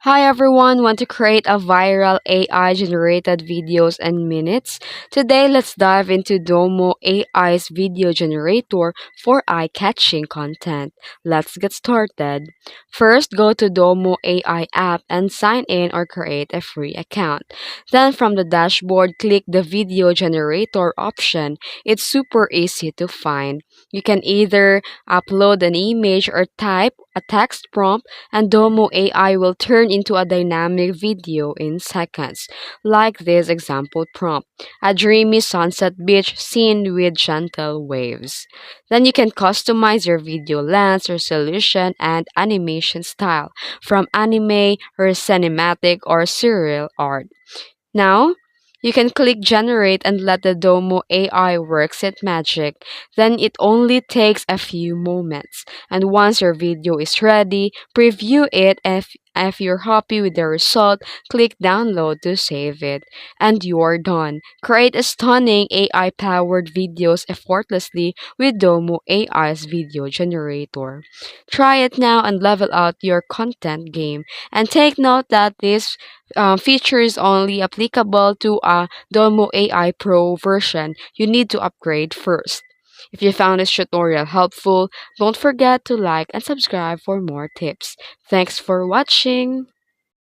Hi everyone, want to create a viral AI generated videos in minutes? Today let's dive into Domo AI's video generator for eye-catching content. Let's get started. First, go to Domo AI app and sign in or create a free account. Then from the dashboard, click the video generator option. It's super easy to find. You can either upload an image or type a text prompt and Domo AI will turn into a dynamic video in seconds, like this example prompt: a dreamy sunset beach scene with gentle waves. Then you can customize your video length, resolution, and animation style from anime or cinematic or serial art. Now, you can click generate and let the Domo AI works its magic. Then it only takes a few moments. And once your video is ready, preview it. If you're happy with the result, click download to save it. And you're done. Create a stunning AI powered videos effortlessly with Domo AI's video generator. Try it now and level out your content game. And take note that this feature is only applicable to a Domo AI Pro version. You need to upgrade first. If you found this tutorial helpful, don't forget to like and subscribe for more tips. Thanks for watching.